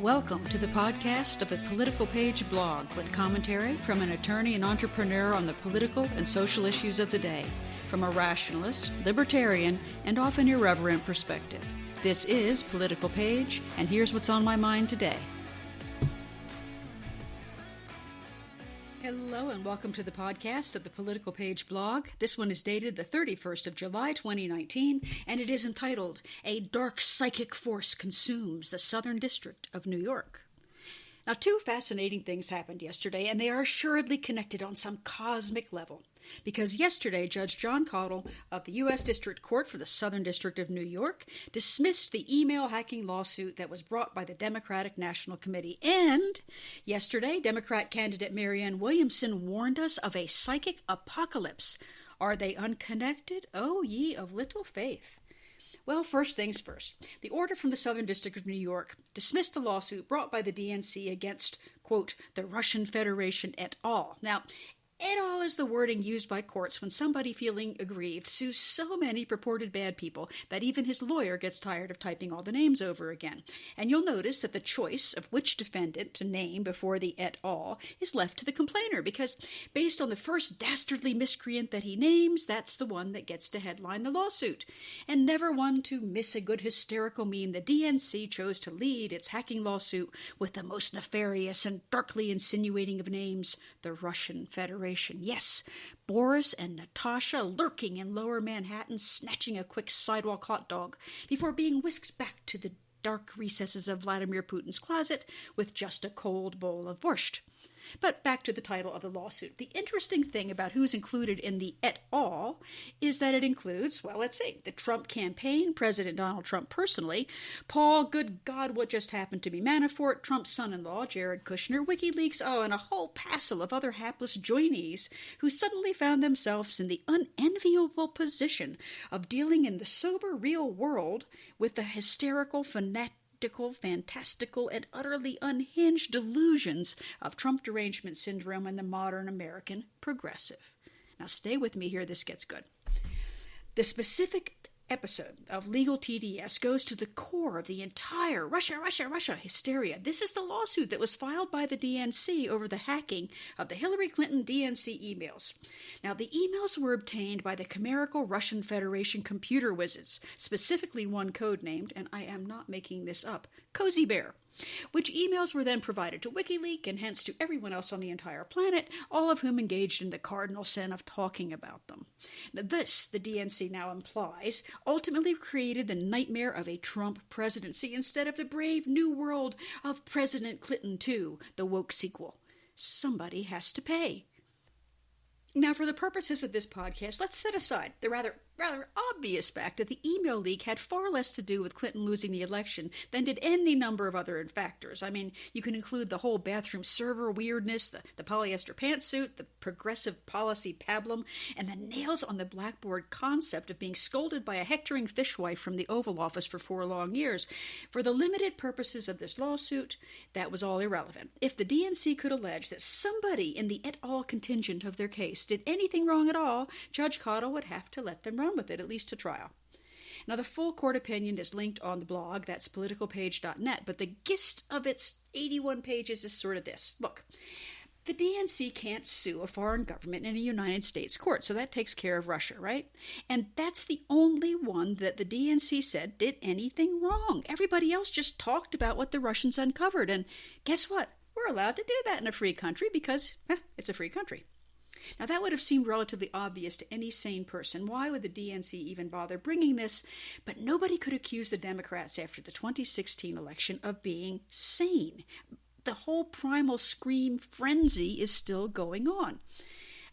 Welcome to the podcast of the Political Page blog with commentary from an attorney and entrepreneur on the political and social issues of the day, from a rationalist, libertarian, and often irreverent perspective. This is Political Page, and here's what's on my mind today. Hello and welcome to the podcast of the Political Page blog. This one is dated the 31st of July 2019, and it is entitled, A Dark Psychic Force Consumes the Southern District of New York. Now, two fascinating things happened yesterday, and they are assuredly connected on some cosmic level. Because yesterday, Judge John Koeltl of the U.S. District Court for the Southern District of New York dismissed the email hacking lawsuit that was brought by the Democratic National Committee. And yesterday, Democrat candidate Marianne Williamson warned us of a psychic apocalypse. Are they unconnected? Oh, ye of little faith. Well, first things first. The order from the Southern District of New York dismissed the lawsuit brought by the DNC against, quote, the Russian Federation et al. Now, et al. Is the wording used by courts when somebody feeling aggrieved sues so many purported bad people that even his lawyer gets tired of typing all the names over again. And you'll notice that the choice of which defendant to name before the et al. Is left to the complainer, because based on the first dastardly miscreant that he names, that's the one that gets to headline the lawsuit. And never one to miss a good hysterical meme, the DNC chose to lead its hacking lawsuit with the most nefarious and darkly insinuating of names, the Russian Federation. Yes, Boris and Natasha lurking in lower Manhattan, snatching a quick sidewalk hot dog before being whisked back to the dark recesses of Vladimir Putin's closet with just a cold bowl of borscht. But back to the title of the lawsuit. The interesting thing about who's included in the et al. Is that it includes, well, let's see, the Trump campaign, President Donald Trump personally, Paul, good God, what just happened to me, Manafort, Trump's son-in-law, Jared Kushner, WikiLeaks, and a whole passel of other hapless joinees who suddenly found themselves in the unenviable position of dealing in the sober real world with the hysterical, fantastical, and utterly unhinged delusions of Trump derangement syndrome and the modern American progressive. Now stay with me here, this gets good. The specific episode of Legal TDS goes to the core of the entire Russia hysteria. This is the lawsuit that was filed by the DNC over the hacking of the Hillary Clinton DNC emails. Now, the emails were obtained by the chimerical Russian Federation computer wizards, specifically one codenamed, and I am not making this up, Cozy Bear, which emails were then provided to WikiLeaks and hence to everyone else on the entire planet, all of whom engaged in the cardinal sin of talking about them. Now this, the DNC now implies, ultimately created the nightmare of a Trump presidency instead of the brave new world of President Clinton 2, the woke sequel. Somebody has to pay. Now, for the purposes of this podcast, let's set aside the rather obvious fact that the email leak had far less to do with Clinton losing the election than did any number of other factors. I mean, you can include the whole bathroom server weirdness, the polyester pantsuit, the progressive policy pablum, and the nails on the blackboard concept of being scolded by a hectoring fishwife from the Oval Office for 4 long years. For the limited purposes of this lawsuit, that was all irrelevant. If the DNC could allege that somebody in the et al. Contingent of their case did anything wrong at all, Judge Koeltl would have to let them run with it, at least to trial. Now, the full court opinion is linked on the blog, that's politicalpage.net, but the gist of its 81 pages is sort of this. Look, the DNC can't sue a foreign government in a United States court, so that takes care of Russia, right? And that's the only one that the DNC said did anything wrong. Everybody else just talked about what the Russians uncovered, and guess what? We're allowed to do that in a free country because it's a free country. Now, that would have seemed relatively obvious to any sane person. Why would the DNC even bother bringing this? But nobody could accuse the Democrats after the 2016 election of being sane. The whole primal scream frenzy is still going on.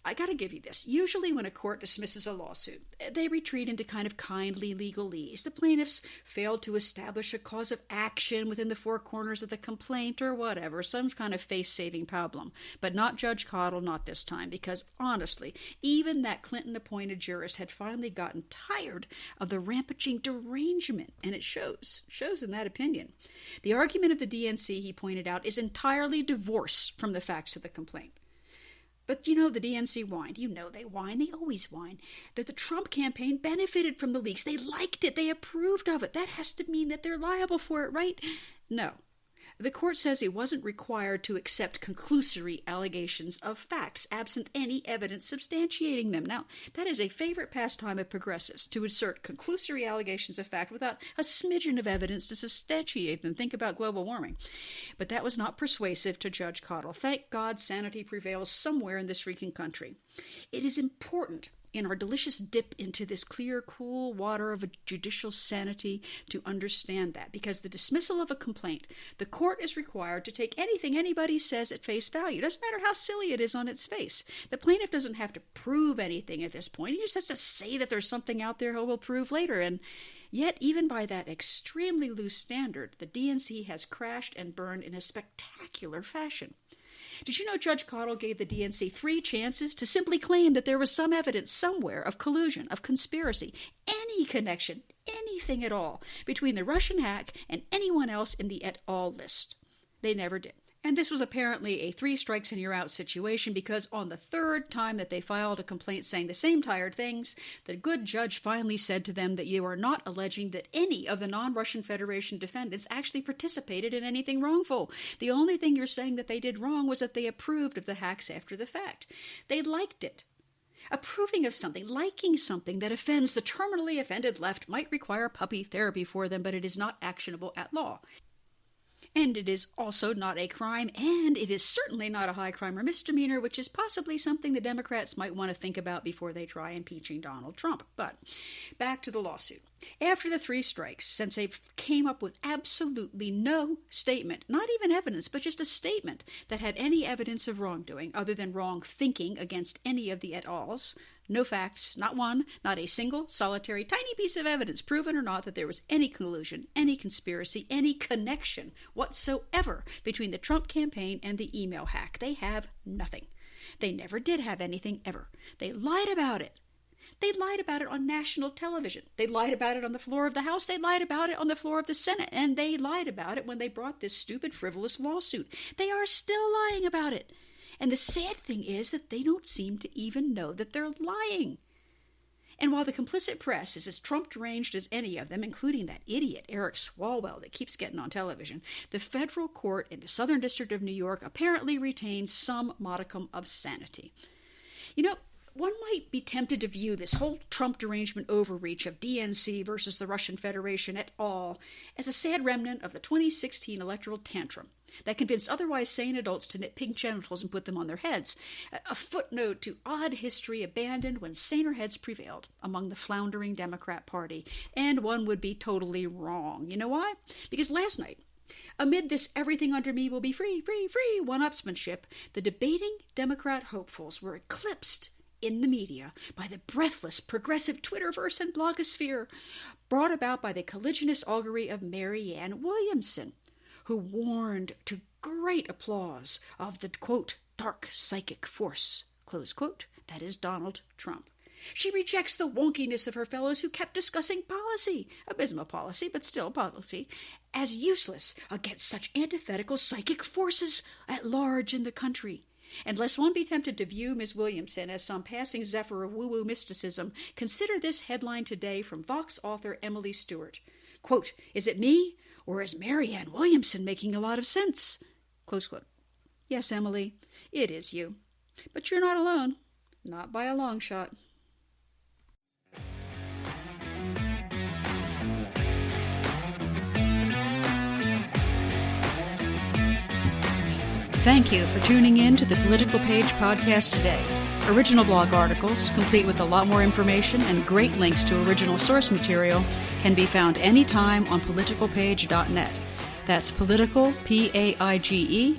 I gotta give you this. Usually when a court dismisses a lawsuit, they retreat into kind of kindly legalese. The plaintiffs failed to establish a cause of action within the 4 corners of the complaint or whatever, some kind of face-saving problem. But not Judge Koeltl, not this time, because honestly, even that Clinton-appointed jurist had finally gotten tired of the rampaging derangement, and it shows in that opinion. The argument of the DNC, he pointed out, is entirely divorced from the facts of the complaint. But the DNC whined. They whine. They always whine. That the Trump campaign benefited from the leaks. They liked it. They approved of it. That has to mean that they're liable for it, right? No. The court says he wasn't required to accept conclusory allegations of facts, absent any evidence substantiating them. Now, that is a favorite pastime of progressives, to assert conclusory allegations of fact without a smidgen of evidence to substantiate them. Think about global warming. But that was not persuasive to Judge Koeltl. Thank God sanity prevails somewhere in this freaking country. It is important in our delicious dip into this clear, cool water of a judicial sanity to understand that, because the dismissal of a complaint, the court is required to take anything anybody says at face value. Doesn't matter how silly it is on its face. The plaintiff doesn't have to prove anything at this point. He just has to say that there's something out there he will prove later. And yet, even by that extremely loose standard, the DNC has crashed and burned in a spectacular fashion. Did you know Judge Koeltl gave the DNC 3 chances to simply claim that there was some evidence somewhere of collusion, of conspiracy, any connection, anything at all, between the Russian hack and anyone else in the et al. List? They never did. And this was apparently a 3 strikes and you're out situation, because on the 3rd time that they filed a complaint saying the same tired things, the good judge finally said to them that you are not alleging that any of the non-Russian Federation defendants actually participated in anything wrongful. The only thing you're saying that they did wrong was that they approved of the hacks after the fact. They liked it. Approving of something, liking something that offends the terminally offended left might require puppy therapy for them, but it is not actionable at law. And it is also not a crime, and it is certainly not a high crime or misdemeanor, which is possibly something the Democrats might want to think about before they try impeaching Donald Trump. But back to the lawsuit. After the 3 strikes, since they came up with absolutely no statement, not even evidence, but just a statement that had any evidence of wrongdoing other than wrong thinking against any of the et als, no facts, not one, not a single, solitary, tiny piece of evidence, proven or not, that there was any collusion, any conspiracy, any connection whatsoever between the Trump campaign and the email hack. They have nothing. They never did have anything ever. They lied about it. They lied about it on national television. They lied about it on the floor of the House. They lied about it on the floor of the Senate. And they lied about it when they brought this stupid, frivolous lawsuit. They are still lying about it. And the sad thing is that they don't seem to even know that they're lying. And while the complicit press is as Trump-deranged as any of them, including that idiot Eric Swalwell that keeps getting on television, the federal court in the Southern District of New York apparently retains some modicum of sanity. You know, one might be tempted to view this whole Trump derangement overreach of DNC versus the Russian Federation et al. As a sad remnant of the 2016 electoral tantrum that convinced otherwise sane adults to knit pink genitals and put them on their heads, a footnote to odd history abandoned when saner heads prevailed among the floundering Democrat Party. And one would be totally wrong. You know why? Because last night, amid this everything under me will be free, free, free one-upsmanship, the debating Democrat hopefuls were eclipsed in the media by the breathless progressive Twitterverse and blogosphere, brought about by the collisionist augury of Marianne Williamson, who warned to great applause of the, quote, dark psychic force, close quote, that is Donald Trump. She rejects the wonkiness of her fellows who kept discussing policy, abysmal policy, but still policy, as useless against such antithetical psychic forces at large in the country. And lest one be tempted to view Ms. Williamson as some passing zephyr of woo-woo mysticism, consider this headline today from Vox author Emily Stewart. Quote, is it me, or is Marianne Williamson making a lot of sense? Close quote. Yes, Emily, it is you. But you're not alone. Not by a long shot. Thank you for tuning in to the Political Page podcast today. Original blog articles, complete with a lot more information and great links to original source material, can be found anytime on politicalpage.net. That's political, P-A-I-G-E.net.